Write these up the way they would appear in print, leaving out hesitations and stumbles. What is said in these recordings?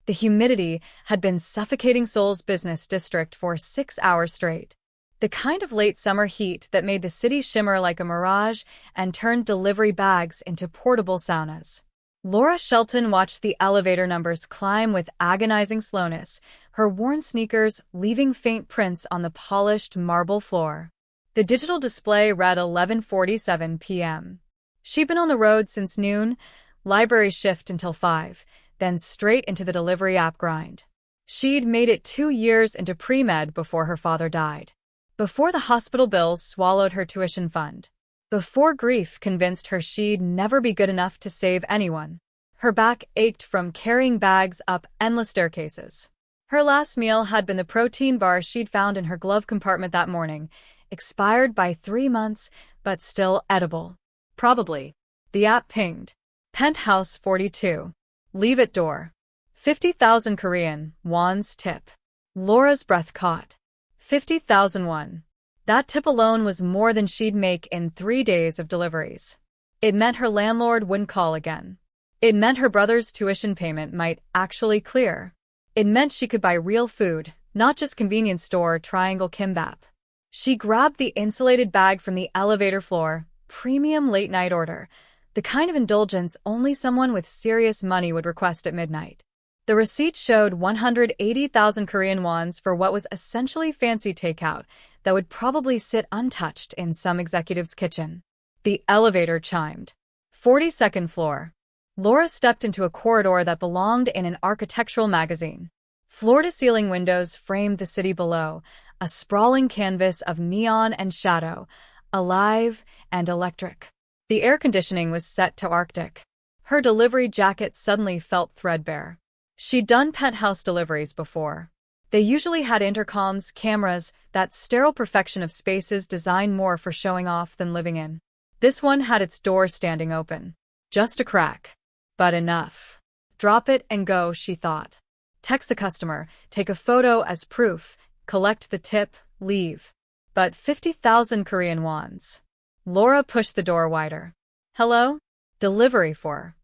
The humidity had been suffocating Seoul's business district for 6 hours straight. The kind of late summer heat that made the city shimmer like a mirage and turned delivery bags into portable saunas. Laura Shelton watched the elevator numbers climb with agonizing slowness, her worn sneakers leaving faint prints on the polished marble floor. The digital display read 11:47 p.m. She'd been on the road since noon, library shift until 5, then straight into the delivery app grind. She'd made it 2 years into pre-med before her father died. Before the hospital bills swallowed her tuition fund. Before grief convinced her she'd never be good enough to save anyone. Her back ached from carrying bags up endless staircases. Her last meal had been the protein bar she'd found in her glove compartment that morning, expired by 3 months, but still edible. Probably. The app pinged. Penthouse 42. Leave it door. 50,000 Korean won's tip. Laura's breath caught. 50,000 won. That tip alone was more than she'd make in 3 days of deliveries. It meant her landlord wouldn't call again. It meant her brother's tuition payment might actually clear. It meant she could buy real food, not just convenience store triangle kimbap. She grabbed the insulated bag from the elevator floor, premium late-night order, the kind of indulgence only someone with serious money would request at midnight. The receipt showed 180,000 Korean wons for what was essentially fancy takeout that would probably sit untouched in some executive's kitchen. The elevator chimed. 42nd floor. Laura stepped into a corridor that belonged in an architectural magazine. Floor-to-ceiling windows framed the city below, a sprawling canvas of neon and shadow, alive and electric. The air conditioning was set to Arctic. Her delivery jacket suddenly felt threadbare. She'd done penthouse deliveries before. They usually had intercoms, cameras, that sterile perfection of spaces designed more for showing off than living in. This one had its door standing open. Just a crack. But enough. Drop it and go, she thought. Text the customer, take a photo as proof, collect the tip, leave. But 50,000 Korean wons. Laura pushed the door wider. Hello? Delivery for.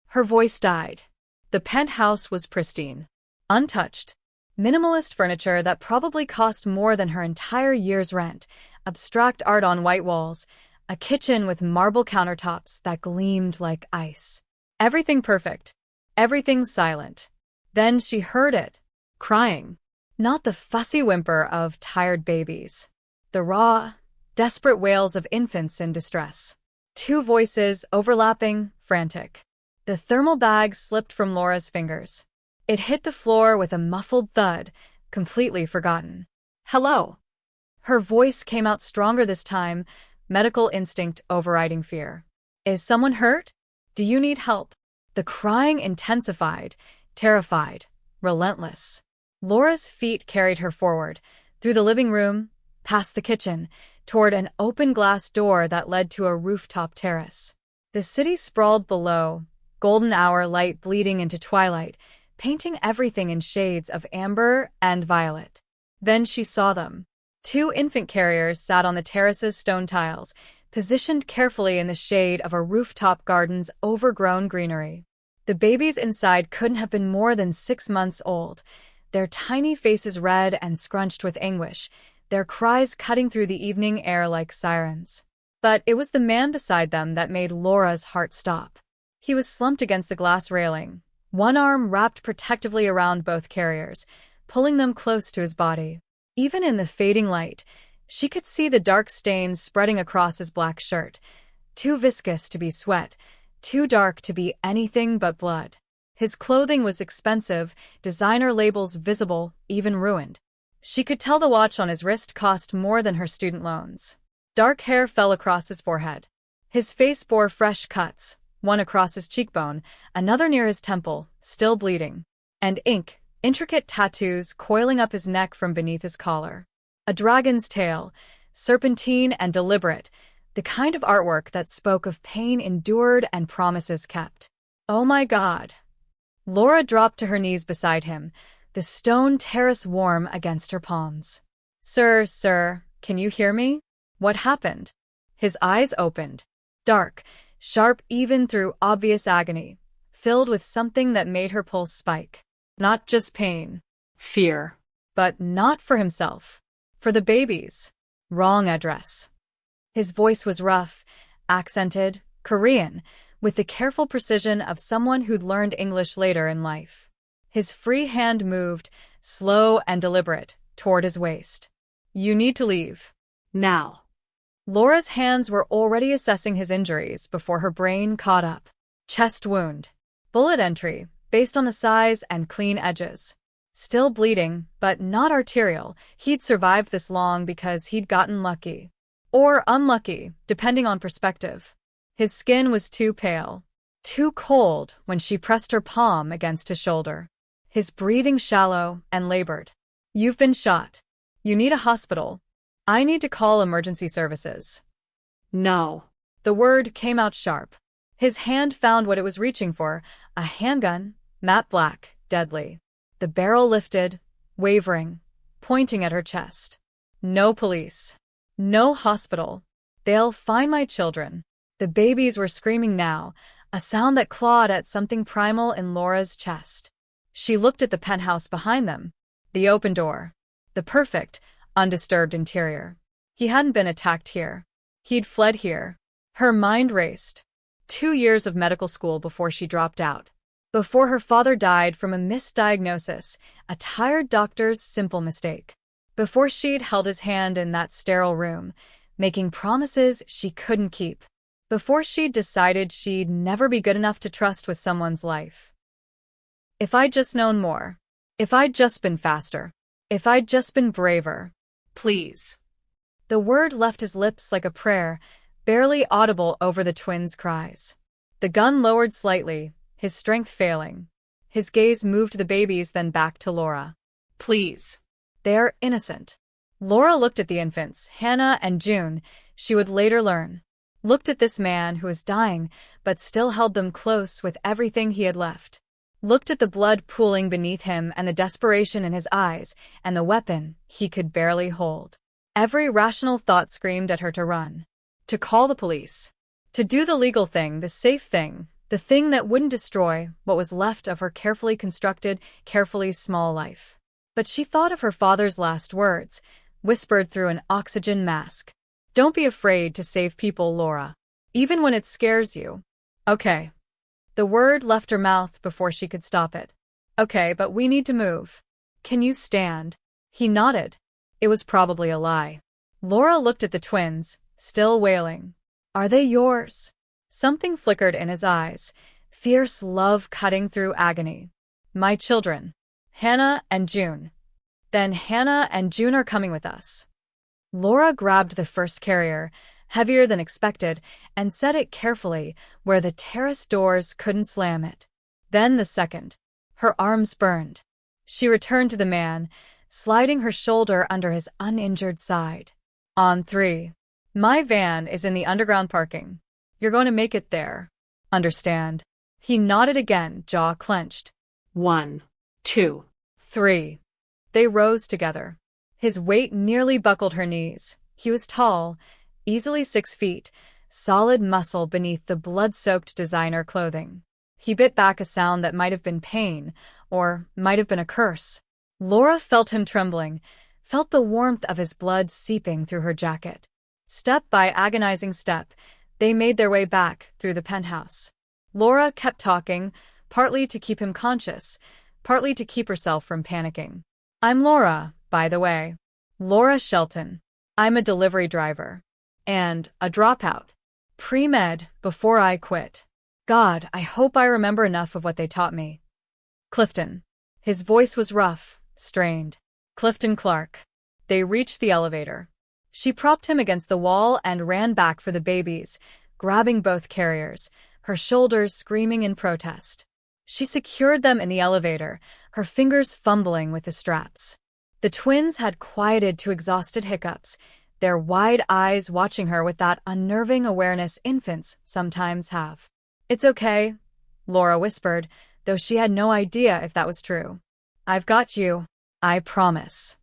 Her voice died. The penthouse was pristine. Untouched. Minimalist furniture that probably cost more than her entire year's rent, abstract art on white walls, a kitchen with marble countertops that gleamed like ice. Everything perfect. Everything silent. Then she heard it. Crying. Not the fussy whimper of tired babies. The raw, desperate wails of infants in distress. 2 voices overlapping, frantic. The thermal bag slipped from Laura's fingers. It hit the floor with a muffled thud, completely forgotten. Hello. Her voice came out stronger this time, medical instinct overriding fear. Is someone hurt? Do you need help? The crying intensified, terrified, relentless. Laura's feet carried her forward, through the living room, past the kitchen, toward an open glass door that led to a rooftop terrace. The city sprawled below, golden hour light bleeding into twilight, painting everything in shades of amber and violet. Then she saw them. 2 infant carriers sat on the terrace's stone tiles, positioned carefully in the shade of a rooftop garden's overgrown greenery. The babies inside couldn't have been more than 6 months old, their tiny faces red and scrunched with anguish, their cries cutting through the evening air like sirens. But it was the man beside them that made Laura's heart stop. He was slumped against the glass railing, one arm wrapped protectively around both carriers, pulling them close to his body. Even in the fading light, she could see the dark stains spreading across his black shirt, too viscous to be sweat, too dark to be anything but blood. His clothing was expensive, designer labels visible, even ruined. She could tell the watch on his wrist cost more than her student loans. Dark hair fell across his forehead. His face bore fresh cuts, one across his cheekbone, another near his temple, still bleeding. And intricate tattoos coiling up his neck from beneath his collar. A dragon's tail, serpentine and deliberate, the kind of artwork that spoke of pain endured and promises kept. Oh my God. Laura dropped to her knees beside him, the stone terrace warm against her palms. Sir, can you hear me? What happened? His eyes opened. Dark, sharp even through obvious agony, filled with something that made her pulse spike. Not just pain. Fear. But not for himself. For the babies. Wrong address. His voice was rough, accented, Korean, with the careful precision of someone who'd learned English later in life. His free hand moved, slow and deliberate, toward his waist. You need to leave. Now. Laura's hands were already assessing his injuries before her brain caught up. Chest wound. Bullet entry, based on the size and clean edges. Still bleeding, but not arterial. He'd survived this long because he'd gotten lucky. Or unlucky, depending on perspective. His skin was too pale, too cold when she pressed her palm against his shoulder. His breathing shallow and labored. You've been shot. You need a hospital. I need to call emergency services. No. The word came out sharp. His hand found what it was reaching for, a handgun, matte black, deadly. The barrel lifted, wavering, pointing at her chest. No police. No hospital. They'll find my children. The babies were screaming now, a sound that clawed at something primal in Laura's chest. She looked at the penthouse behind them, the open door, the perfect, undisturbed interior. He hadn't been attacked here. He'd fled here. Her mind raced. 2 years of medical school before she dropped out. Before her father died from a misdiagnosis, a tired doctor's simple mistake. Before she'd held his hand in that sterile room, making promises she couldn't keep. Before she'd decided she'd never be good enough to trust with someone's life. If I'd just known more. If I'd just been faster. If I'd just been braver. Please. The word left his lips like a prayer, barely audible over the twins' cries. The gun lowered slightly, his strength failing. His gaze moved the babies, then back to Laura. Please. They are innocent. Laura looked at the infants, Hannah and June, she would later learn. Looked at this man who was dying, but still held them close with everything he had left. Looked at the blood pooling beneath him and the desperation in his eyes, and the weapon he could barely hold. Every rational thought screamed at her to run. To call the police. To do the legal thing, the safe thing, the thing that wouldn't destroy what was left of her carefully constructed, carefully small life. But she thought of her father's last words, whispered through an oxygen mask. Don't be afraid to save people, Laura. Even when it scares you. Okay. The word left her mouth before she could stop it. Okay, but we need to move. Can you stand? He nodded. It was probably a lie. Laura looked at the twins, still wailing. Are they yours? Something flickered in his eyes, fierce love cutting through agony. My children. Hannah and June. Then Hannah and June are coming with us. Laura grabbed the first carrier, heavier than expected, and set it carefully where the terrace doors couldn't slam it. Then the second. Her arms burned. She returned to the man, sliding her shoulder under his uninjured side. On 3. My van is in the underground parking. You're going to make it there. Understand? He nodded again, jaw clenched. 1, 2, 3. They rose together. His weight nearly buckled her knees. He was tall, easily 6 feet, solid muscle beneath the blood-soaked designer clothing. He bit back a sound that might have been pain, or might have been a curse. Laura felt him trembling, felt the warmth of his blood seeping through her jacket. Step by agonizing step, they made their way back through the penthouse. Laura kept talking, partly to keep him conscious, partly to keep herself from panicking. I'm Laura, by the way. Laura Shelton. I'm a delivery driver. And a dropout. Pre-med, before I quit. God, I hope I remember enough of what they taught me. Clifton. His voice was rough, strained. Clifton Clark. They reached the elevator. She propped him against the wall and ran back for the babies, grabbing both carriers, her shoulders screaming in protest. She secured them in the elevator, her fingers fumbling with the straps. The twins had quieted to exhausted hiccups, their wide eyes watching her with that unnerving awareness infants sometimes have. It's okay, Laura whispered, though she had no idea if that was true. I've got you. I promise.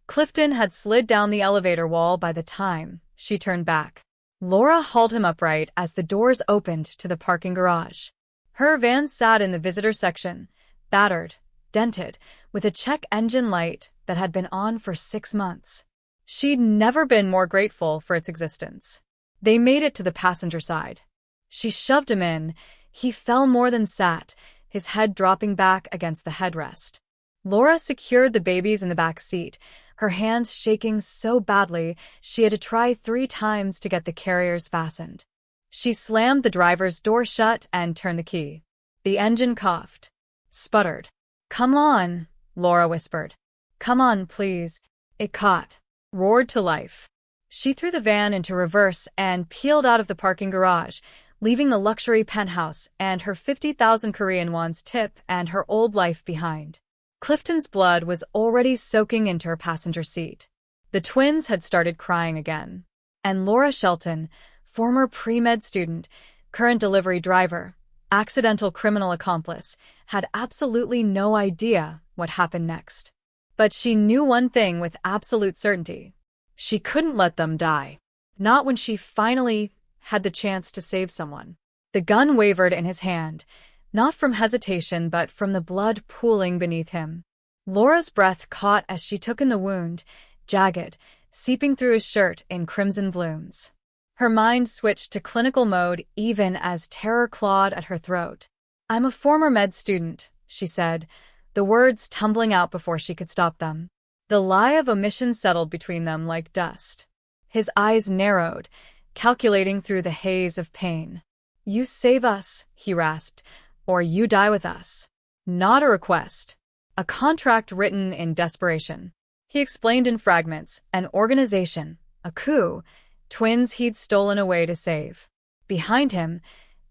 Clifton had slid down the elevator wall by the time she turned back. Laura hauled him upright as the doors opened to the parking garage. Her van sat in the visitor section, battered, dented, with a check engine light that had been on for 6 months. She'd never been more grateful for its existence. They made it to the passenger side. She shoved him in. He fell more than sat, his head dropping back against the headrest. Laura secured the babies in the back seat, her hands shaking so badly she had to try 3 times to get the carriers fastened. She slammed the driver's door shut and turned the key. The engine coughed, sputtered. "Come on," Laura whispered. "Come on, please." It caught, roared to life. She threw the van into reverse and peeled out of the parking garage, leaving the luxury penthouse and her 50,000 Korean won's tip and her old life behind. Clifton's blood was already soaking into her passenger seat. The twins had started crying again. And Laura Shelton, former pre-med student, current delivery driver, accidental criminal accomplice, had absolutely no idea what happened next. But she knew one thing with absolute certainty. She couldn't let them die. Not when she finally had the chance to save someone. The gun wavered in his hand, not from hesitation but from the blood pooling beneath him. Laura's breath caught as she took in the wound, jagged, seeping through his shirt in crimson blooms. Her mind switched to clinical mode even as terror clawed at her throat. "I'm a former med student," she said, the words tumbling out before she could stop them. The lie of omission settled between them like dust. His eyes narrowed, calculating through the haze of pain. "You save us," he rasped, "or you die with us." Not a request. A contract written in desperation. He explained in fragments, an organization, a coup, twins he'd stolen away to save. Behind him,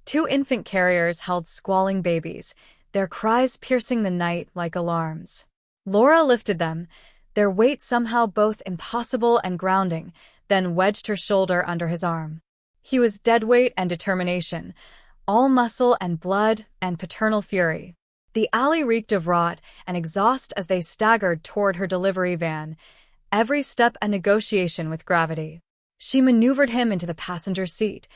2 infant carriers held squalling babies, their cries piercing the night like alarms. Laura lifted them, their weight somehow both impossible and grounding, then wedged her shoulder under his arm. He was deadweight and determination, all muscle and blood and paternal fury. The alley reeked of rot and exhaust as they staggered toward her delivery van, every step a negotiation with gravity. She maneuvered him into the passenger seat,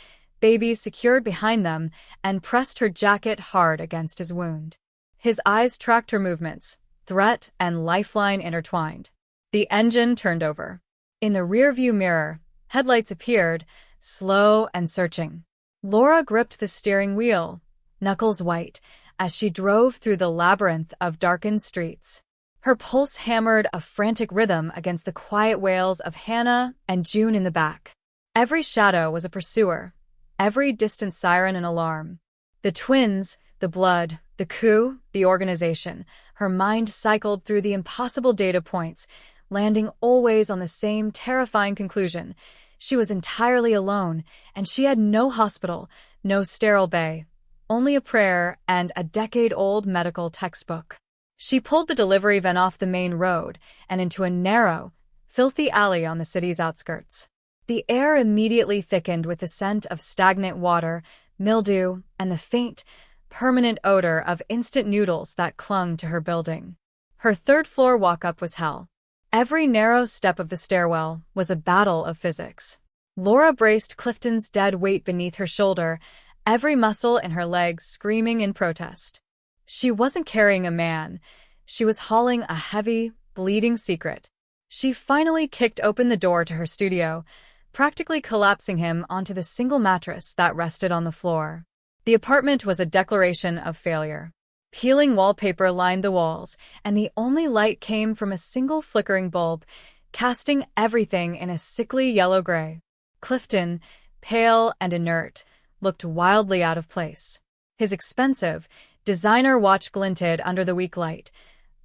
babies secured behind them, and pressed her jacket hard against his wound. His eyes tracked her movements, threat and lifeline intertwined. The engine turned over. In the rearview mirror, headlights appeared, slow and searching. Laura gripped the steering wheel, knuckles white, as she drove through the labyrinth of darkened streets. Her pulse hammered a frantic rhythm against the quiet wails of Hannah and June in the back. Every shadow was a pursuer, every distant siren an alarm. The twins, the blood, the coup, the organization. Her mind cycled through the impossible data points, landing always on the same terrifying conclusion. She was entirely alone, and she had no hospital, no sterile bay, only a prayer and a decade-old medical textbook. She pulled the delivery van off the main road and into a narrow, filthy alley on the city's outskirts. The air immediately thickened with the scent of stagnant water, mildew, and the faint, permanent odor of instant noodles that clung to her building. Her third-floor walk-up was hell. Every narrow step of the stairwell was a battle of physics. Laura braced Clifton's dead weight beneath her shoulder, every muscle in her legs screaming in protest. She wasn't carrying a man. She was hauling a heavy, bleeding secret. She finally kicked open the door to her studio, practically collapsing him onto the single mattress that rested on the floor. The apartment was a declaration of failure. Peeling wallpaper lined the walls, and the only light came from a single flickering bulb, casting everything in a sickly yellow-gray. Clifton, pale and inert, looked wildly out of place. His expensive, designer watch glinted under the weak light,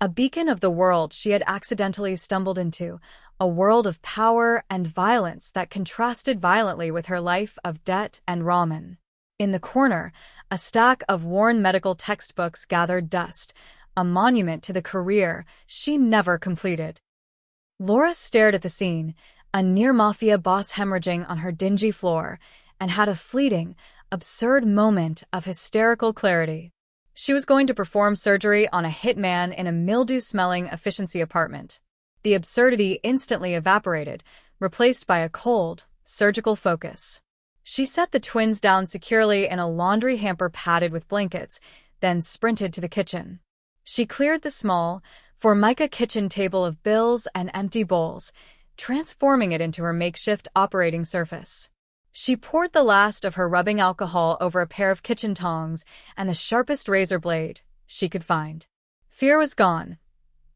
a beacon of the world she had accidentally stumbled into, a world of power and violence that contrasted violently with her life of debt and ramen. In the corner, a stack of worn medical textbooks gathered dust, a monument to the career she never completed. Laura stared at the scene, a near-mafia boss hemorrhaging on her dingy floor, and had a fleeting, absurd moment of hysterical clarity. She was going to perform surgery on a hitman in a mildew-smelling efficiency apartment. The absurdity instantly evaporated, replaced by a cold, surgical focus. She set the twins down securely in a laundry hamper padded with blankets, then sprinted to the kitchen. She cleared the small, Formica kitchen table of bills and empty bowls, transforming it into her makeshift operating surface. She poured the last of her rubbing alcohol over a pair of kitchen tongs and the sharpest razor blade she could find. Fear was gone.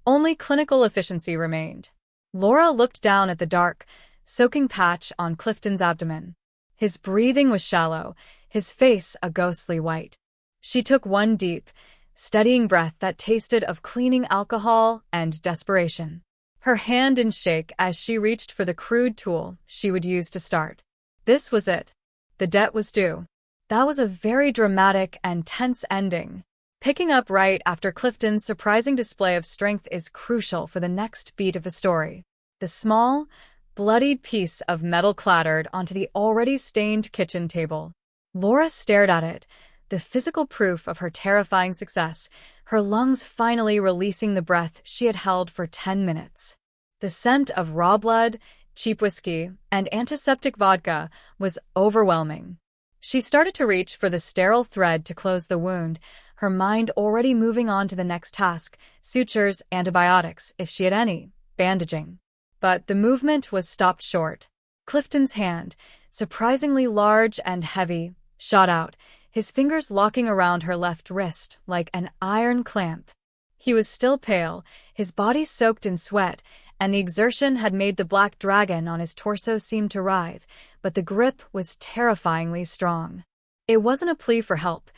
Only clinical efficiency remained. Laura looked down at the dark, soaking patch on Clifton's abdomen. His breathing was shallow, his face a ghostly white. She took one deep, steadying breath that tasted of cleaning alcohol and desperation. Her hand didn't shake as she reached for the crude tool she would use to start. This was it. The debt was due. That was a very dramatic and tense ending. Picking up right after Clifton's surprising display of strength is crucial for the next beat of the story. The small, bloodied piece of metal clattered onto the already stained kitchen table. Laura stared at it, the physical proof of her terrifying success, her lungs finally releasing the breath she had held for 10 minutes. The scent of raw blood, cheap whiskey, and antiseptic vodka was overwhelming. She started to reach for the sterile thread to close the wound, her mind already moving on to the next task, sutures, antibiotics, if she had any, bandaging. But the movement was stopped short. Clifton's hand, surprisingly large and heavy, shot out, his fingers locking around her left wrist like an iron clamp. He was still pale, his body soaked in sweat, and the exertion had made the black dragon on his torso seem to writhe, but the grip was terrifyingly strong. It wasn't a plea for help.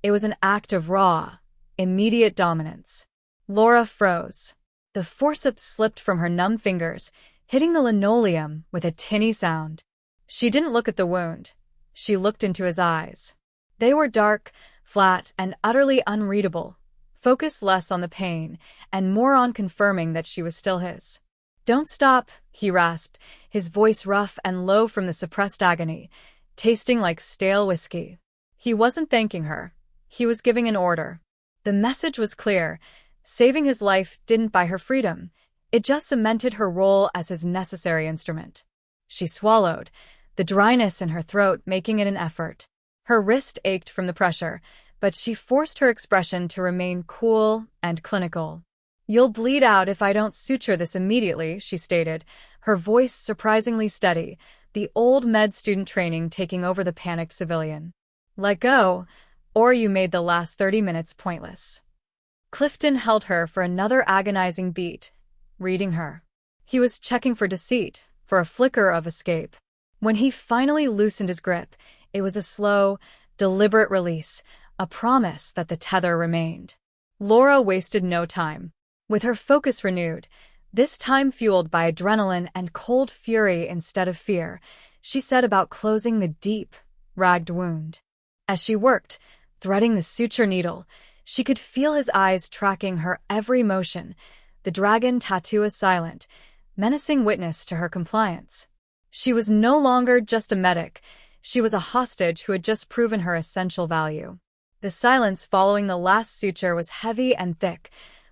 It was an act of raw, immediate dominance. Laura froze. The forceps slipped from her numb fingers, hitting the linoleum with a tinny sound. She didn't look at the wound. She looked into his eyes. They were dark, flat, and utterly unreadable, focused less on the pain and more on confirming that she was still his. "Don't stop," he rasped, his voice rough and low from the suppressed agony, tasting like stale whiskey. He wasn't thanking her. He was giving an order. The message was clear. Saving his life didn't buy her freedom. It just cemented her role as his necessary instrument. She swallowed, the dryness in her throat making it an effort. Her wrist ached from the pressure, but she forced her expression to remain cool and clinical. "You'll bleed out if I don't suture this immediately," she stated, her voice surprisingly steady, the old med student training taking over the panicked civilian. "Let go, or you made the last 30 minutes pointless." Clifton held her for another agonizing beat, reading her. He was checking for deceit, for a flicker of escape. When he finally loosened his grip, it was a slow, deliberate release, a promise that the tether remained. Laura wasted no time. With her focus renewed, this time fueled by adrenaline and cold fury instead of fear, she set about closing the deep, ragged wound. As she worked, threading the suture needle, she could feel his eyes tracking her every motion, the dragon tattoo a silent, menacing witness to her compliance. She was no longer just a medic, she was a hostage who had just proven her essential value. The silence following the last suture was heavy and thick,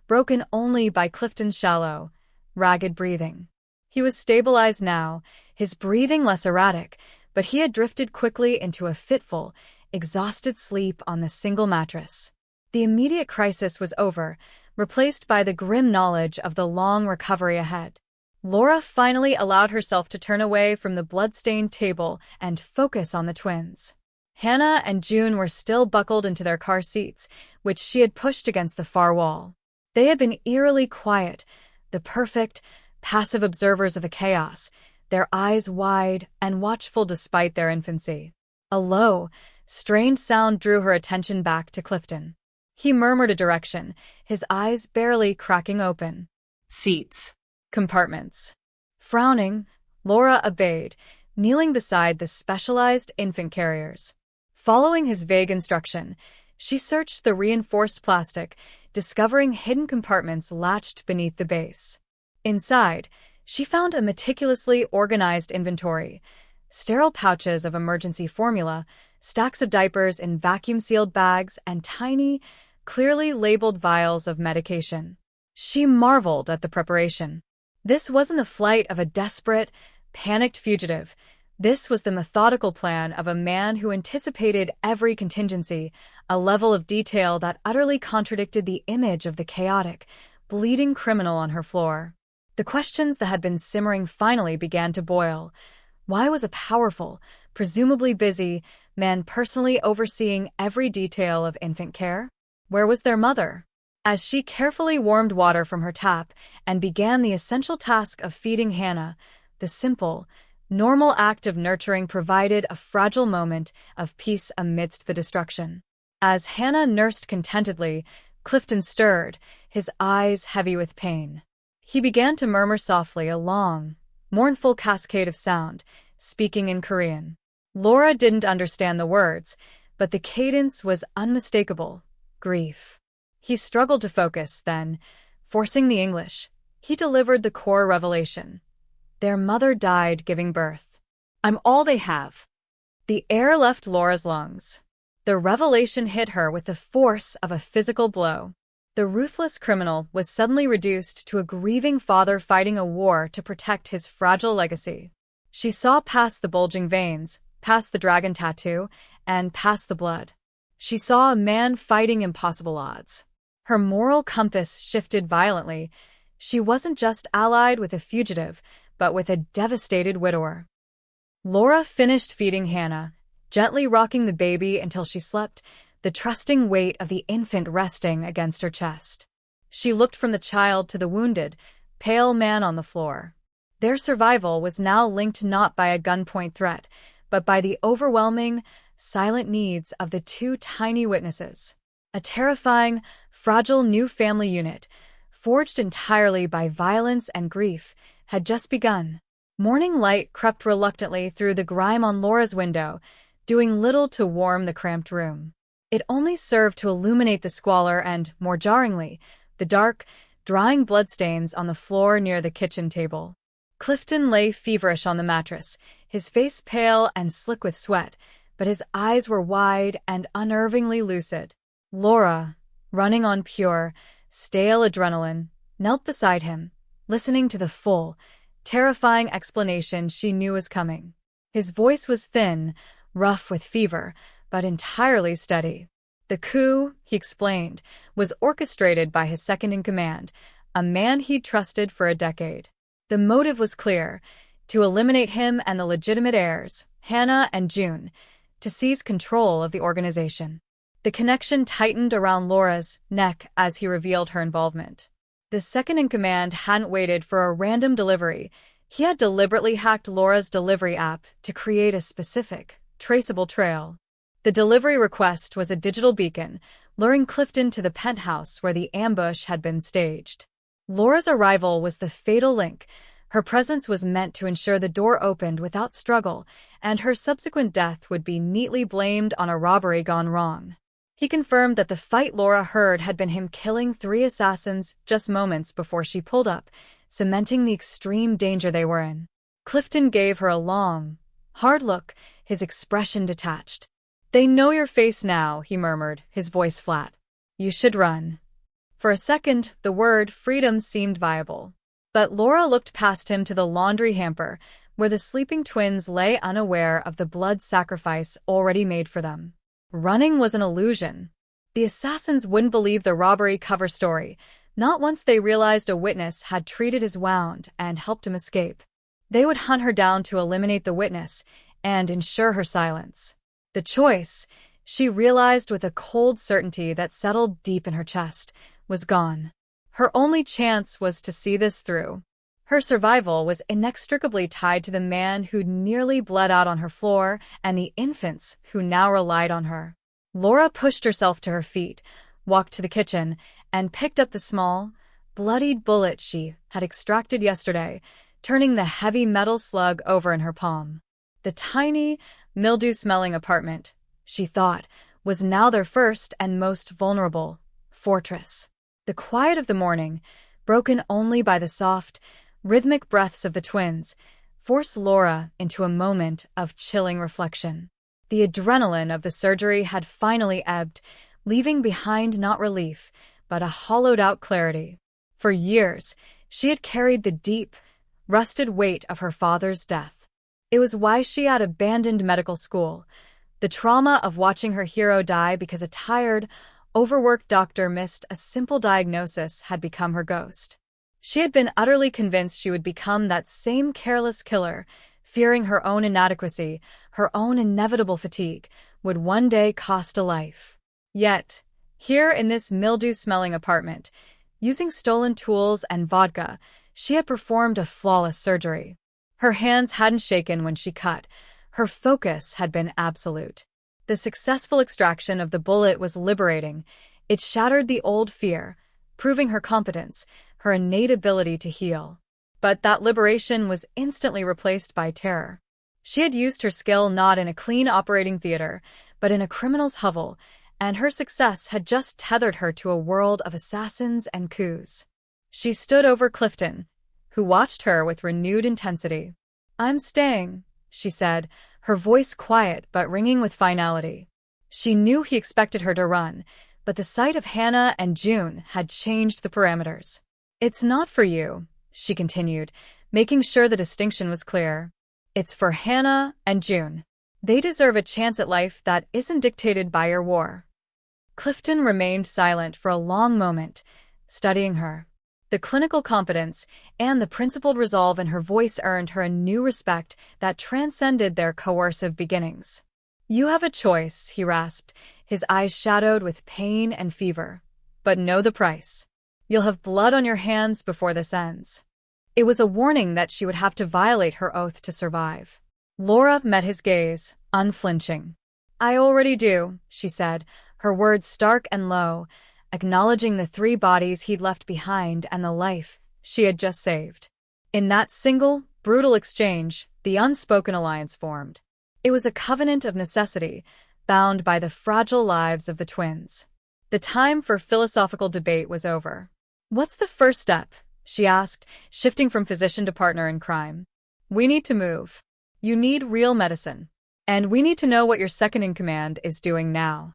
broken only by Clifton's shallow, ragged breathing. He was stabilized now, his breathing less erratic, but he had drifted quickly into a fitful, exhausted sleep on the single mattress. The immediate crisis was over, replaced by the grim knowledge of the long recovery ahead. Laura finally allowed herself to turn away from the blood-stained table and focus on the twins. Hannah and June were still buckled into their car seats, which she had pushed against the far wall. They had been eerily quiet, the perfect, passive observers of the chaos, their eyes wide and watchful despite their infancy. A low, strained sound drew her attention back to Clifton. He murmured a direction, his eyes barely cracking open. "Seats." "Compartments." Frowning, Laura obeyed, kneeling beside the specialized infant carriers. Following his vague instruction, she searched the reinforced plastic, discovering hidden compartments latched beneath the base. Inside, she found a meticulously organized inventory: sterile pouches of emergency formula, stacks of diapers in vacuum-sealed bags, and tiny, clearly labeled vials of medication. She marveled at the preparation. This wasn't the flight of a desperate, panicked fugitive. This was the methodical plan of a man who anticipated every contingency, a level of detail that utterly contradicted the image of the chaotic, bleeding criminal on her floor. The questions that had been simmering finally began to boil. Why was a powerful, presumably busy, man personally overseeing every detail of infant care? Where was their mother? As she carefully warmed water from her tap and began the essential task of feeding Hannah, the simple, normal act of nurturing provided a fragile moment of peace amidst the destruction. As Hannah nursed contentedly, Clifton stirred, his eyes heavy with pain. He began to murmur softly a long, mournful cascade of sound, speaking in Korean. Laura didn't understand the words, but the cadence was unmistakable. Grief. He struggled to focus, then, forcing the English, he delivered the core revelation. Their mother died giving birth. I'm all they have. The air left Laura's lungs. The revelation hit her with the force of a physical blow. The ruthless criminal was suddenly reduced to a grieving father fighting a war to protect his fragile legacy. She saw past the bulging veins, past the dragon tattoo, and past the blood. She saw a man fighting impossible odds. Her moral compass shifted violently. She wasn't just allied with a fugitive, but with a devastated widower. Laura finished feeding Hannah, gently rocking the baby until she slept, the trusting weight of the infant resting against her chest. She looked from the child to the wounded, pale man on the floor. Their survival was now linked not by a gunpoint threat, but by the overwhelming, silent needs of the two tiny witnesses. A terrifying, fragile new family unit, forged entirely by violence and grief, had just begun. Morning light crept reluctantly through the grime on Laura's window, doing little to warm the cramped room. It only served to illuminate the squalor and, more jarringly, the dark, drying bloodstains on the floor near the kitchen table. Clifton lay feverish on the mattress, his face pale and slick with sweat, but his eyes were wide and unnervingly lucid. Laura, running on pure, stale adrenaline, knelt beside him, listening to the full, terrifying explanation she knew was coming. His voice was thin, rough with fever, but entirely steady. The coup, he explained, was orchestrated by his second-in-command, a man he'd trusted for a decade. The motive was clear: to eliminate him and the legitimate heirs, Hannah and June, to seize control of the organization. The connection tightened around Laura's neck as he revealed her involvement. The second-in-command hadn't waited for a random delivery. He had deliberately hacked Laura's delivery app to create a specific, traceable trail. The delivery request was a digital beacon, luring Clifton to the penthouse where the ambush had been staged. Laura's arrival was the fatal link. Her presence was meant to ensure the door opened without struggle, and her subsequent death would be neatly blamed on a robbery gone wrong. He confirmed that the fight Laura heard had been him killing 3 assassins just moments before she pulled up, cementing the extreme danger they were in. Clifton gave her a long, hard look, his expression detached. "They know your face now," he murmured, his voice flat. "You should run." For a second, the word freedom seemed viable. But Laura looked past him to the laundry hamper, where the sleeping twins lay unaware of the blood sacrifice already made for them. Running was an illusion. The assassins wouldn't believe the robbery cover story, not once they realized a witness had treated his wound and helped him escape. They would hunt her down to eliminate the witness and ensure her silence. The choice, she realized with a cold certainty that settled deep in her chest, was gone. Her only chance was to see this through. Her survival was inextricably tied to the man who'd nearly bled out on her floor and the infants who now relied on her. Laura pushed herself to her feet, walked to the kitchen, and picked up the small, bloodied bullet she had extracted yesterday, turning the heavy metal slug over in her palm. The tiny, mildew-smelling apartment, she thought, was now their first and most vulnerable fortress. The quiet of the morning, broken only by the soft, rhythmic breaths of the twins, forced Laura into a moment of chilling reflection. The adrenaline of the surgery had finally ebbed, leaving behind not relief, but a hollowed-out clarity. For years, she had carried the deep, rusted weight of her father's death. It was why she had abandoned medical school. The trauma of watching her hero die because a tired, overworked doctor missed a simple diagnosis had become her ghost. She had been utterly convinced she would become that same careless killer, fearing her own inadequacy, her own inevitable fatigue, would one day cost a life. Yet, here in this mildew-smelling apartment, using stolen tools and vodka, she had performed a flawless surgery. Her hands hadn't shaken when she cut. Her focus had been absolute. The successful extraction of the bullet was liberating. It shattered the old fear, proving her competence, her innate ability to heal. But that liberation was instantly replaced by terror. She had used her skill not in a clean operating theater, but in a criminal's hovel, and her success had just tethered her to a world of assassins and coups. She stood over Clifton, who watched her with renewed intensity. "I'm staying," she said, her voice quiet but ringing with finality. She knew he expected her to run, but the sight of Hannah and June had changed the parameters. "It's not for you," she continued, making sure the distinction was clear. "It's for Hannah and June. They deserve a chance at life that isn't dictated by your war." Clifton remained silent for a long moment, studying her. The clinical competence and the principled resolve in her voice earned her a new respect that transcended their coercive beginnings. "You have a choice," he rasped, his eyes shadowed with pain and fever. "But know the price. You'll have blood on your hands before this ends." It was a warning that she would have to violate her oath to survive. Laura met his gaze, unflinching. "I already do," she said, her words stark and low, acknowledging the 3 bodies he'd left behind and the life she had just saved. In that single, brutal exchange, the unspoken alliance formed. It was a covenant of necessity, bound by the fragile lives of the twins. The time for philosophical debate was over. "What's the first step?" she asked, shifting from physician to partner in crime. "We need to move. You need real medicine. And we need to know what your second-in-command is doing now."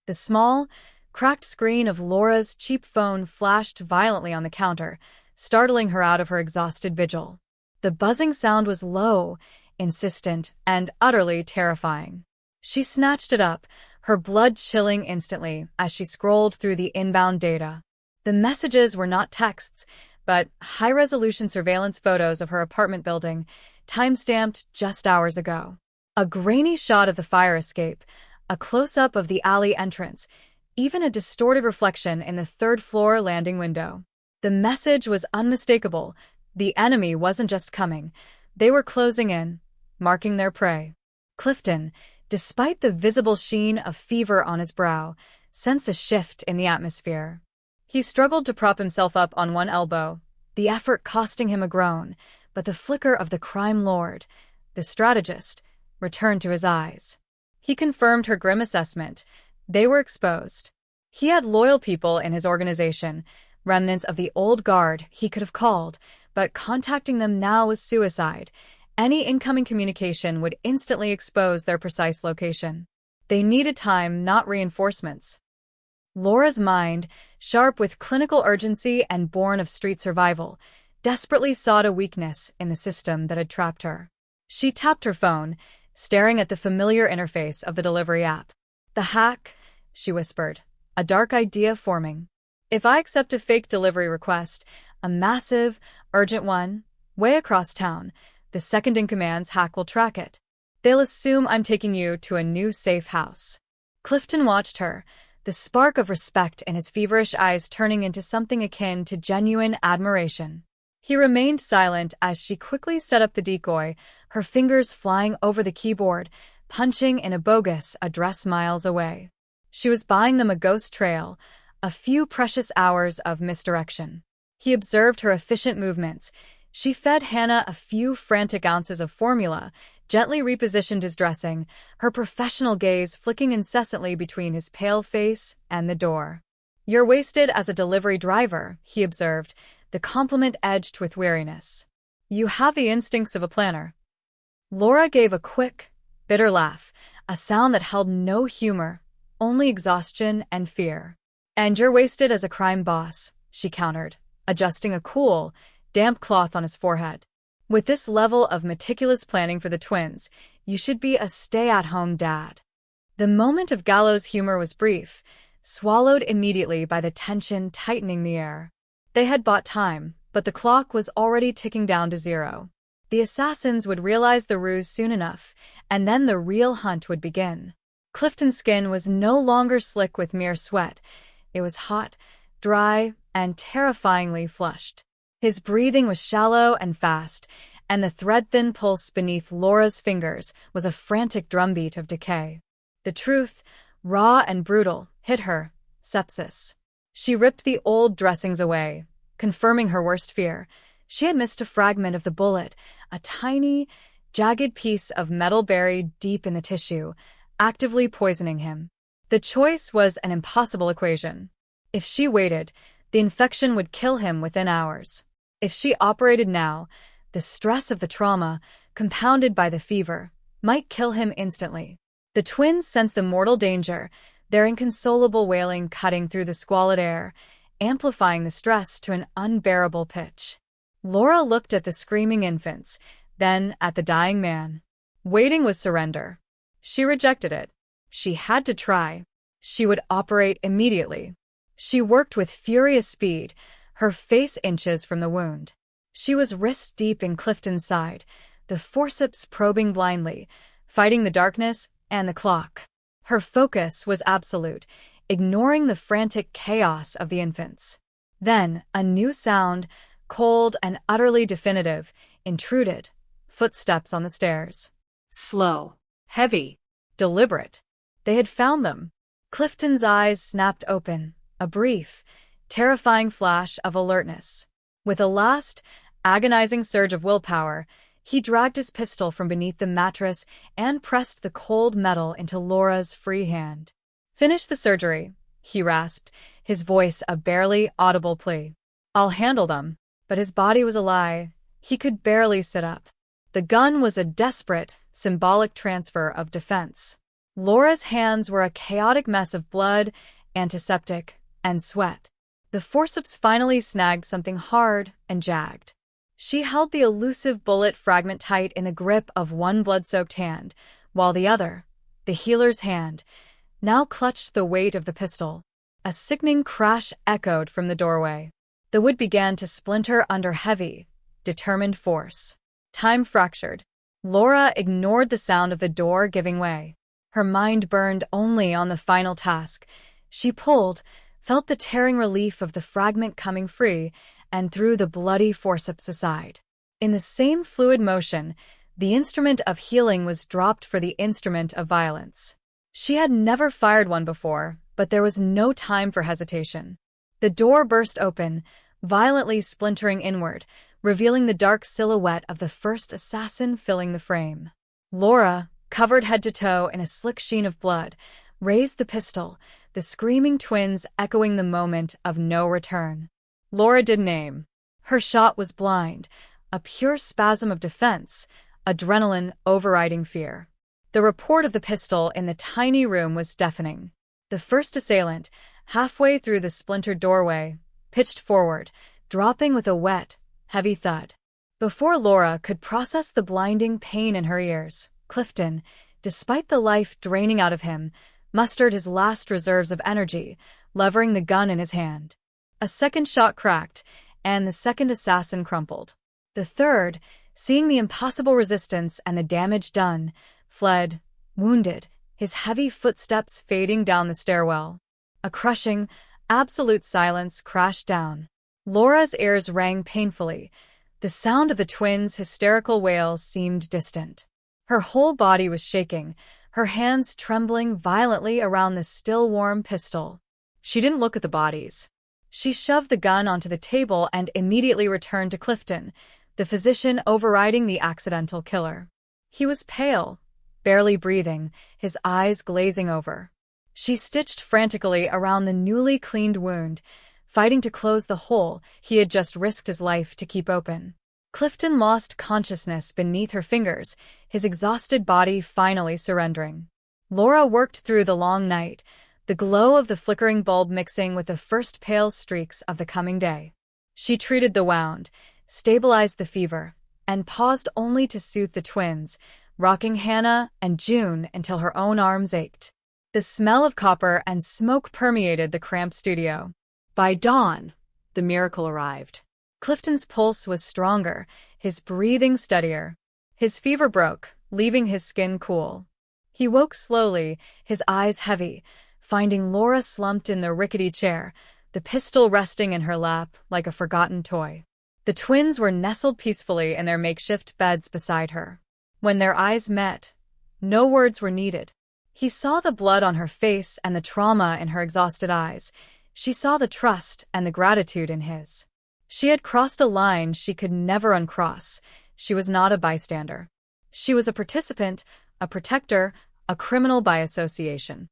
The small, cracked screen of Laura's cheap phone flashed violently on the counter, startling her out of her exhausted vigil. The buzzing sound was low, insistent, and utterly terrifying. She snatched it up, her blood chilling instantly as she scrolled through the inbound data. The messages were not texts, but high-resolution surveillance photos of her apartment building, time-stamped just hours ago. A grainy shot of the fire escape, a close-up of the alley entrance, even a distorted reflection in the third-floor landing window. The message was unmistakable. The enemy wasn't just coming. They were closing in, marking their prey. Clifton, despite the visible sheen of fever on his brow, sensed the shift in the atmosphere. He struggled to prop himself up on one elbow, the effort costing him a groan, but the flicker of the crime lord, the strategist, returned to his eyes. He confirmed her grim assessment. They were exposed. He had loyal people in his organization, remnants of the old guard he could have called, but contacting them now was suicide. Any incoming communication would instantly expose their precise location. They needed time, not reinforcements. Laura's mind, sharp with clinical urgency and born of street survival, desperately sought a weakness in the system that had trapped her. She tapped her phone, staring at the familiar interface of the delivery app. "The hack," she whispered, a dark idea forming. "If I accept a fake delivery request, a massive, urgent one, way across town, the second-in-command's hack will track it. They'll assume I'm taking you to a new safe house." Clifton watched her, the spark of respect in his feverish eyes turning into something akin to genuine admiration. He remained silent as she quickly set up the decoy, her fingers flying over the keyboard, punching in a bogus address miles away. She was buying them a ghost trail, a few precious hours of misdirection. He observed her efficient movements. She fed Hannah a few frantic ounces of formula, gently repositioned his dressing, her professional gaze flicking incessantly between his pale face and the door. "You're wasted as a delivery driver," he observed, the compliment edged with weariness. "You have the instincts of a planner." Laura gave a quick, bitter laugh, a sound that held no humor, only exhaustion and fear. "And you're wasted as a crime boss," she countered, adjusting a cool, damp cloth on his forehead. With this level of meticulous planning for the twins, you should be a stay-at-home dad. The moment of gallows humor was brief, swallowed immediately by the tension tightening the air. They had bought time, but the clock was already ticking down to zero. The assassins would realize the ruse soon enough, and then the real hunt would begin. Clifton's skin was no longer slick with mere sweat. It was hot, dry, and terrifyingly flushed. His breathing was shallow and fast, and the thread-thin pulse beneath Laura's fingers was a frantic drumbeat of decay. The truth, raw and brutal, hit her: sepsis. She ripped the old dressings away, confirming her worst fear. She had missed a fragment of the bullet, a tiny, jagged piece of metal buried deep in the tissue, actively poisoning him. The choice was an impossible equation. If she waited, the infection would kill him within hours. If she operated now, the stress of the trauma, compounded by the fever, might kill him instantly. The twins sensed the mortal danger, their inconsolable wailing cutting through the squalid air, amplifying the stress to an unbearable pitch. Laura looked at the screaming infants, then at the dying man. Waiting was surrender. She rejected it. She had to try. She would operate immediately. She worked with furious speed, her face inches from the wound. She was wrist-deep in Clifton's side, the forceps probing blindly, fighting the darkness and the clock. Her focus was absolute, ignoring the frantic chaos of the infants. Then, a new sound, cold and utterly definitive, intruded. Footsteps on the stairs. Slow. Heavy. Deliberate. They had found them. Clifton's eyes snapped open, a brief, terrifying flash of alertness. With a last, agonizing surge of willpower, he dragged his pistol from beneath the mattress and pressed the cold metal into Laura's free hand. "Finish the surgery," he rasped, his voice a barely audible plea. "I'll handle them." But his body was a lie. He could barely sit up. The gun was a desperate, symbolic transfer of defense. Laura's hands were a chaotic mess of blood, antiseptic, and sweat. The forceps finally snagged something hard and jagged. She held the elusive bullet fragment tight in the grip of one blood-soaked hand, while the other, the healer's hand, now clutched the weight of the pistol. A sickening crash echoed from the doorway. The wood began to splinter under heavy, determined force. Time fractured. Laura ignored the sound of the door giving way. Her mind burned only on the final task. She pulled, felt the tearing relief of the fragment coming free, and threw the bloody forceps aside. In the same fluid motion, the instrument of healing was dropped for the instrument of violence. She had never fired one before, but there was no time for hesitation. The door burst open, violently splintering inward, revealing the dark silhouette of the first assassin filling the frame. Laura, covered head to toe in a slick sheen of blood, raised the pistol, the screaming twins echoing the moment of no return. Laura didn't aim. Her shot was blind, a pure spasm of defense, adrenaline overriding fear. The report of the pistol in the tiny room was deafening. The first assailant, halfway through the splintered doorway, pitched forward, dropping with a wet, heavy thud. Before Laura could process the blinding pain in her ears, Clifton, despite the life draining out of him, mustered his last reserves of energy, levering the gun in his hand. A second shot cracked, and the second assassin crumpled. The third, seeing the impossible resistance and the damage done, fled, wounded, his heavy footsteps fading down the stairwell. A crushing, absolute silence crashed down. Laura's ears rang painfully. The sound of the twins' hysterical wails seemed distant. Her whole body was shaking, her hands trembling violently around the still-warm pistol. She didn't look at the bodies. She shoved the gun onto the table and immediately returned to Clifton, the physician overriding the accidental killer. He was pale, barely breathing, his eyes glazing over. She stitched frantically around the newly cleaned wound, fighting to close the hole he had just risked his life to keep open. Clifton lost consciousness beneath her fingers, his exhausted body finally surrendering. Laura worked through the long night, the glow of the flickering bulb mixing with the first pale streaks of the coming day. She treated the wound, stabilized the fever, and paused only to soothe the twins, rocking Hannah and June until her own arms ached. The smell of copper and smoke permeated the cramped studio. By dawn, the miracle arrived. Clifton's pulse was stronger, his breathing steadier. His fever broke, leaving his skin cool. He woke slowly, his eyes heavy, finding Laura slumped in the rickety chair, the pistol resting in her lap like a forgotten toy. The twins were nestled peacefully in their makeshift beds beside her. When their eyes met, no words were needed. He saw the blood on her face and the trauma in her exhausted eyes. She saw the trust and the gratitude in his. She had crossed a line she could never uncross. She was not a bystander. She was a participant, a protector, a criminal by association.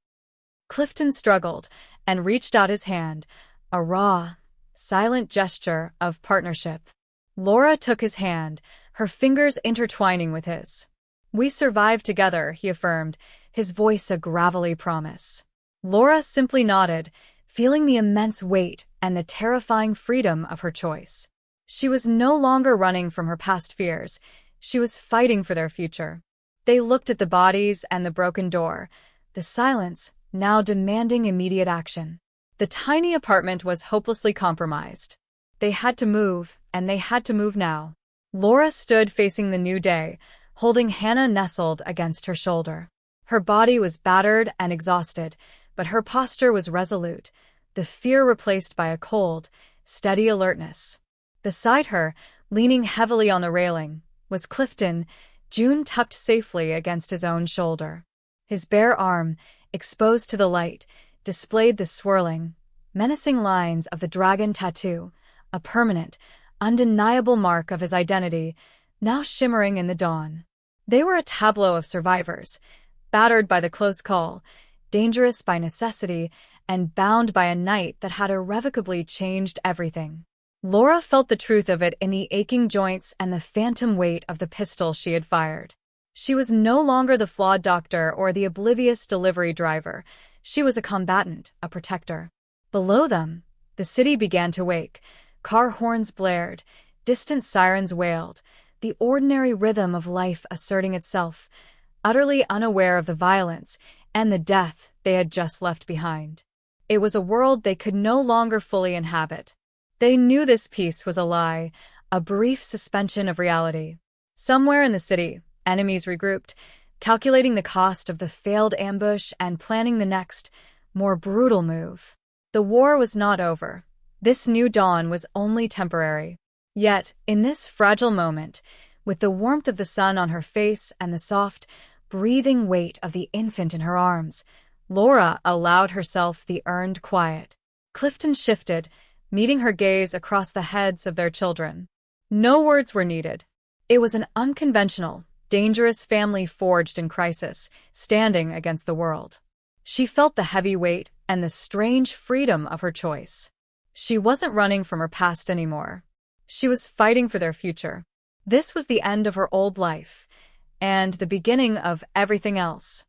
Clifton struggled and reached out his hand, a raw, silent gesture of partnership. Laura took his hand, her fingers intertwining with his. "We survived together," he affirmed, his voice a gravelly promise. Laura simply nodded, feeling the immense weight and the terrifying freedom of her choice. She was no longer running from her past fears. She was fighting for their future. They looked at the bodies and the broken door, the silence now demanding immediate action. The tiny apartment was hopelessly compromised. They had to move, and they had to move now. Laura stood facing the new day, holding Hannah nestled against her shoulder. Her body was battered and exhausted, but her posture was resolute, the fear replaced by a cold, steady alertness. Beside her, leaning heavily on the railing, was Clifton, June tucked safely against his own shoulder. His bare arm, exposed to the light, displayed the swirling, menacing lines of the dragon tattoo, a permanent, undeniable mark of his identity, now shimmering in the dawn. They were a tableau of survivors, battered by the close call, dangerous by necessity, and bound by a night that had irrevocably changed everything. Laura felt the truth of it in the aching joints and the phantom weight of the pistol she had fired. She was no longer the flawed doctor or the oblivious delivery driver. She was a combatant, a protector. Below them, the city began to wake. Car horns blared, distant sirens wailed, the ordinary rhythm of life asserting itself, utterly unaware of the violence and the death they had just left behind. It was a world they could no longer fully inhabit. They knew this peace was a lie, a brief suspension of reality. Somewhere in the city, enemies regrouped, calculating the cost of the failed ambush and planning the next, more brutal move. The war was not over. This new dawn was only temporary. Yet, in this fragile moment, with the warmth of the sun on her face and the soft, breathing weight of the infant in her arms, Laura allowed herself the earned quiet. Clifton shifted, meeting her gaze across the heads of their children. No words were needed. It was an unconventional, dangerous family forged in crisis, standing against the world. She felt the heavy weight and the strange freedom of her choice. She wasn't running from her past anymore. She was fighting for their future. This was the end of her old life, and the beginning of everything else.